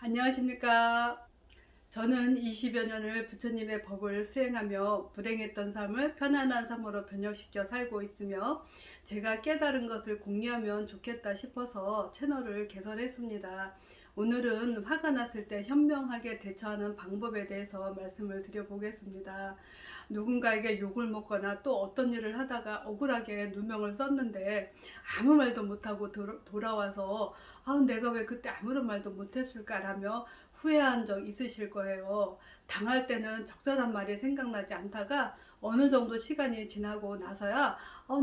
안녕하십니까. 저는 20여 년을 부처님의 법을 수행하며 불행했던 삶을 편안한 삶으로 변형시켜 살고 있으며 제가 깨달은 것을 공유하면 좋겠다 싶어서 채널을 개설했습니다. 오늘은 화가 났을 때 현명하게 대처하는 방법에 대해서 말씀을 드려보겠습니다. 누군가에게 욕을 먹거나 또 어떤 일을 하다가 억울하게 누명을 썼는데 아무 말도 못하고 돌아와서 내가 왜 그때 아무런 말도 못했을까라며 후회한 적 있으실 거예요. 당할 때는 적절한 말이 생각나지 않다가 어느 정도 시간이 지나고 나서야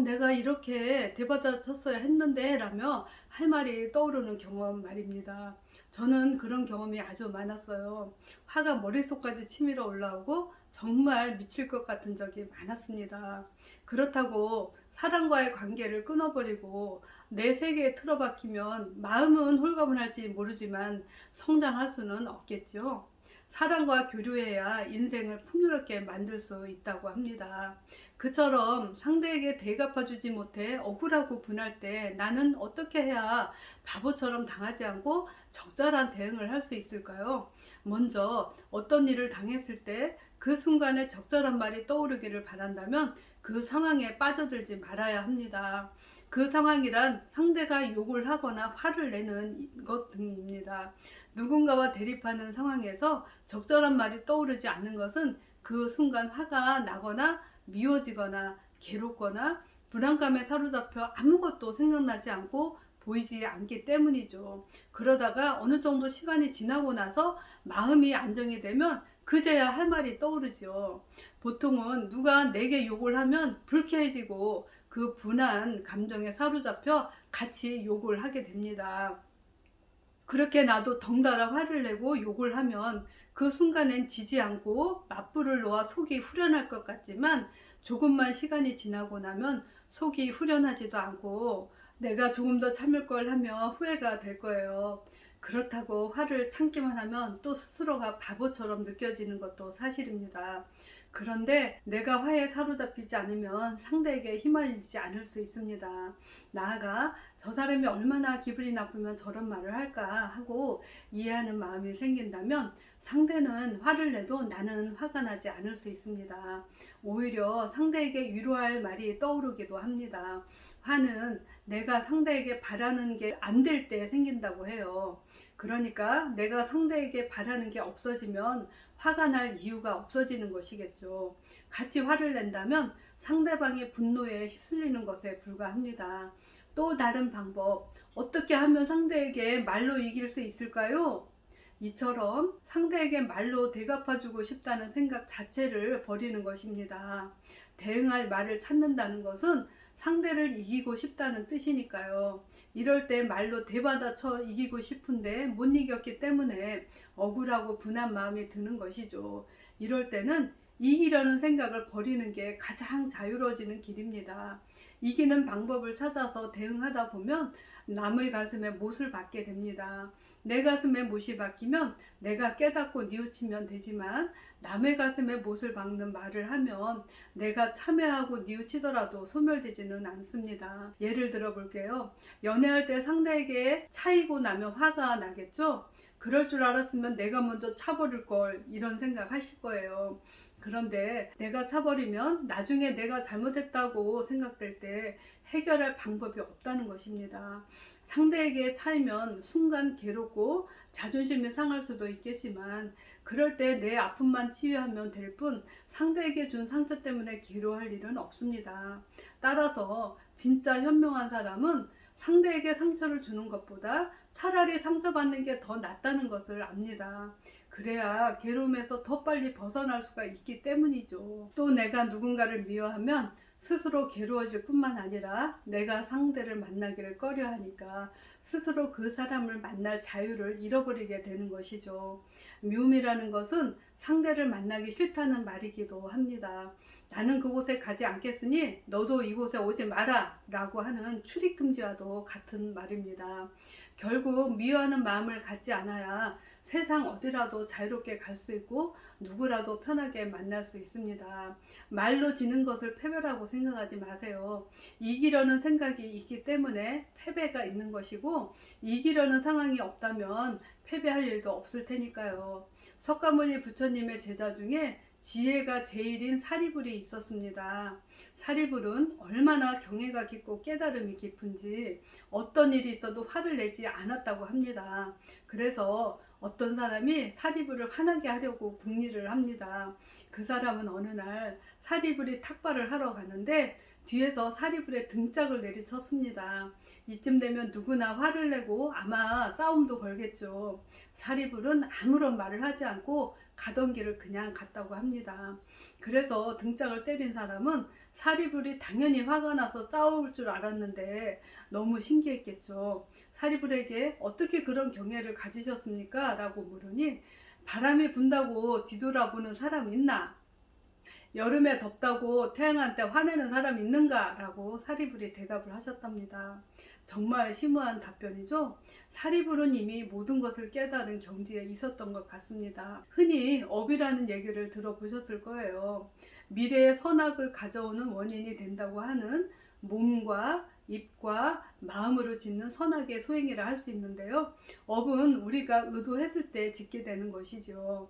내가 이렇게 대받아쳤어야 했는데 라며 할 말이 떠오르는 경험 말입니다. 저는 그런 경험이 아주 많았어요. 화가 머릿속까지 치밀어 올라오고 정말 미칠 것 같은 적이 많았습니다. 그렇다고 사람과의 관계를 끊어버리고 내 세계에 틀어박히면 마음은 홀가분할지 모르지만 성장할 수는 없겠죠. 사람과 교류해야 인생을 풍요롭게 만들 수 있다고 합니다. 그처럼 상대에게 대갚아주지 못해 억울하고 분할 때 나는 어떻게 해야 바보처럼 당하지 않고 적절한 대응을 할 수 있을까요? 먼저 어떤 일을 당했을 때 그 순간에 적절한 말이 떠오르기를 바란다면 그 상황에 빠져들지 말아야 합니다. 그 상황이란 상대가 욕을 하거나 화를 내는 것 등입니다. 누군가와 대립하는 상황에서 적절한 말이 떠오르지 않는 것은 그 순간 화가 나거나 미워지거나 괴롭거나 불안감에 사로잡혀 아무것도 생각나지 않고 보이지 않기 때문이죠. 그러다가 어느 정도 시간이 지나고 나서 마음이 안정이 되면 그제야 할 말이 떠오르죠. 보통은 누가 내게 욕을 하면 불쾌해지고 그 분한 감정에 사로잡혀 같이 욕을 하게 됩니다. 그렇게 나도 덩달아 화를 내고 욕을 하면 그 순간엔 지지 않고 맞불을 놓아 속이 후련할 것 같지만 조금만 시간이 지나고 나면 속이 후련하지도 않고 내가 조금 더 참을 걸 하며 후회가 될 거예요. 그렇다고 화를 참기만 하면 또 스스로가 바보처럼 느껴지는 것도 사실입니다. 그런데 내가 화에 사로잡히지 않으면 상대에게 휘말리지 않을 수 있습니다. 나아가 저 사람이 얼마나 기분이 나쁘면 저런 말을 할까 하고 이해하는 마음이 생긴다면 상대는 화를 내도 나는 화가 나지 않을 수 있습니다. 오히려 상대에게 위로할 말이 떠오르기도 합니다. 화는 내가 상대에게 바라는 게 안 될 때 생긴다고 해요. 그러니까 내가 상대에게 바라는 게 없어지면 화가 날 이유가 없어지는 것이겠죠. 같이 화를 낸다면 상대방의 분노에 휩쓸리는 것에 불과합니다. 또 다른 방법, 어떻게 하면 상대에게 말로 이길 수 있을까요? 이처럼 상대에게 말로 대갚아주고 싶다는 생각 자체를 버리는 것입니다. 대응할 말을 찾는다는 것은 상대를 이기고 싶다는 뜻이니까요. 이럴 때 말로 대받아쳐 이기고 싶은데 못 이겼기 때문에 억울하고 분한 마음이 드는 것이죠. 이럴 때는 이기려는 생각을 버리는 게 가장 자유로워지는 길입니다. 이기는 방법을 찾아서 대응하다 보면 남의 가슴에 못을 박게 됩니다. 내 가슴에 못이 박히면 내가 깨닫고 뉘우치면 되지만 남의 가슴에 못을 박는 말을 하면 내가 참여하고 뉘우치더라도 소멸되지는 않습니다. 예를 들어 볼게요. 연애할 때 상대에게 차이고 나면 화가 나겠죠? 그럴 줄 알았으면 내가 먼저 차버릴 걸 이런 생각 하실 거예요. 그런데 내가 차버리면 나중에 내가 잘못했다고 생각될 때 해결할 방법이 없다는 것입니다. 상대에게 차이면 순간 괴롭고 자존심이 상할 수도 있겠지만 그럴 때 내 아픔만 치유하면 될 뿐 상대에게 준 상처 때문에 괴로워할 일은 없습니다. 따라서 진짜 현명한 사람은 상대에게 상처를 주는 것보다 차라리 상처받는 게 더 낫다는 것을 압니다. 그래야 괴로움에서 더 빨리 벗어날 수가 있기 때문이죠. 또 내가 누군가를 미워하면 스스로 괴로워질 뿐만 아니라 내가 상대를 만나기를 꺼려하니까 스스로 그 사람을 만날 자유를 잃어버리게 되는 것이죠. 미움이라는 것은 상대를 만나기 싫다는 말이기도 합니다. 나는 그곳에 가지 않겠으니 너도 이곳에 오지 마라 라고 하는 출입금지와도 같은 말입니다. 결국 미워하는 마음을 갖지 않아야 세상 어디라도 자유롭게 갈 수 있고 누구라도 편하게 만날 수 있습니다. 말로 지는 것을 패배라고 생각하지 마세요. 이기려는 생각이 있기 때문에 패배가 있는 것이고 하고 이기려는 상황이 없다면 패배할 일도 없을 테니까요. 석가모니 부처님의 제자 중에 지혜가 제일인 사리불이 있었습니다. 사리불은 얼마나 경애가 깊고 깨달음이 깊은지 어떤 일이 있어도 화를 내지 않았다고 합니다. 그래서 어떤 사람이 사리불을 화나게 하려고 궁리를 합니다. 그 사람은 어느 날 사리불이 탁발을 하러 가는데 뒤에서 사리불의 등짝을 내리쳤습니다. 이쯤 되면 누구나 화를 내고 아마 싸움도 걸겠죠. 사리불은 아무런 말을 하지 않고 가던 길을 그냥 갔다고 합니다. 그래서 등짝을 때린 사람은 사리불이 당연히 화가 나서 싸울 줄 알았는데 너무 신기했겠죠. 사리불에게 어떻게 그런 경애를 가지셨습니까? 라고 물으니 바람이 분다고 뒤돌아보는 사람 있나? 여름에 덥다고 태양한테 화내는 사람 있는가? 라고 사리불이 대답을 하셨답니다. 정말 심오한 답변이죠. 사리불은 이미 모든 것을 깨달은 경지에 있었던 것 같습니다. 흔히 업이라는 얘기를 들어보셨을 거예요. 미래의 선악을 가져오는 원인이 된다고 하는 몸과 입과 마음으로 짓는 선악의 소행이라 할 수 있는데요. 업은 우리가 의도했을 때 짓게 되는 것이죠.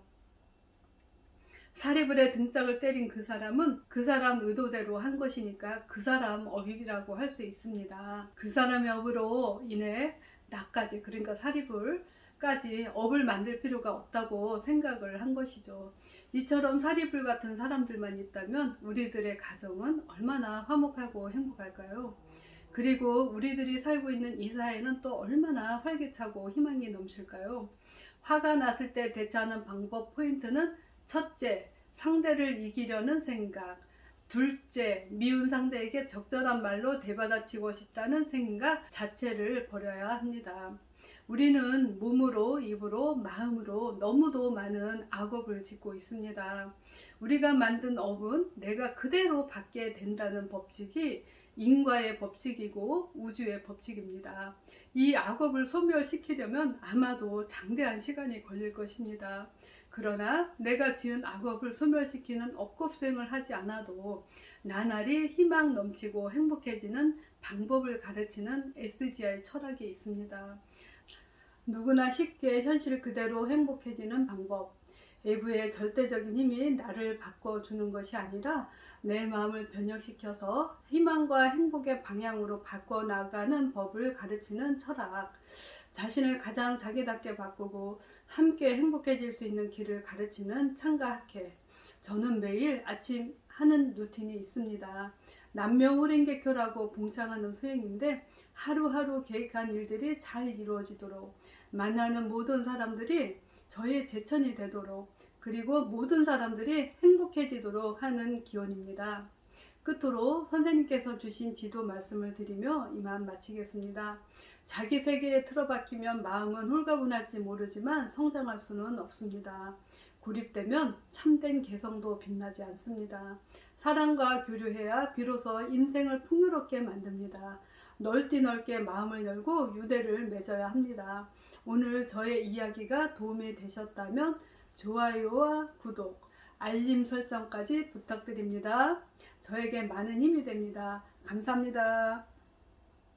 사리불의 등짝을 때린 그 사람은 그 사람 의도대로 한 것이니까 그 사람 업이라고 할 수 있습니다. 그 사람의 업으로 인해 나까지, 그러니까 사리불까지 업을 만들 필요가 없다고 생각을 한 것이죠. 이처럼 사리불 같은 사람들만 있다면 우리들의 가정은 얼마나 화목하고 행복할까요? 그리고 우리들이 살고 있는 이 사회는 또 얼마나 활기차고 희망이 넘칠까요? 화가 났을 때 대처하는 방법 포인트는 첫째, 상대를 이기려는 생각. 둘째, 미운 상대에게 적절한 말로 대받아치고 싶다는 생각 자체를 버려야 합니다. 우리는 몸으로, 입으로, 마음으로 너무도 많은 악업을 짓고 있습니다. 우리가 만든 업은 내가 그대로 받게 된다는 법칙이 인과의 법칙이고 우주의 법칙입니다. 이 악업을 소멸시키려면 아마도 장대한 시간이 걸릴 것입니다. 그러나 내가 지은 악업을 소멸시키는 업급수행을 하지 않아도 나날이 희망 넘치고 행복해지는 방법을 가르치는 SGI 철학이 있습니다. 누구나 쉽게 현실 그대로 행복해지는 방법. 외부의 절대적인 힘이 나를 바꿔주는 것이 아니라 내 마음을 변혁시켜서 희망과 행복의 방향으로 바꿔나가는 법을 가르치는 철학. 자신을 가장 자기답게 바꾸고 함께 행복해질 수 있는 길을 가르치는 창가학회. 저는 매일 아침 하는 루틴이 있습니다. 남명호랭개교라고 봉창하는 수행인데 하루하루 계획한 일들이 잘 이루어지도록, 만나는 모든 사람들이 저의 제천이 되도록, 그리고 모든 사람들이 행복해지도록 하는 기원입니다. 끝으로 선생님께서 주신 지도 말씀을 드리며 이만 마치겠습니다. 자기 세계에 틀어박히면 마음은 홀가분할지 모르지만 성장할 수는 없습니다. 고립되면 참된 개성도 빛나지 않습니다. 사랑과 교류해야 비로소 인생을 풍요롭게 만듭니다. 넓디 넓게 마음을 열고 유대를 맺어야 합니다. 오늘 저의 이야기가 도움이 되셨다면 좋아요와 구독, 알림 설정까지 부탁드립니다. 저에게 많은 힘이 됩니다. 감사합니다.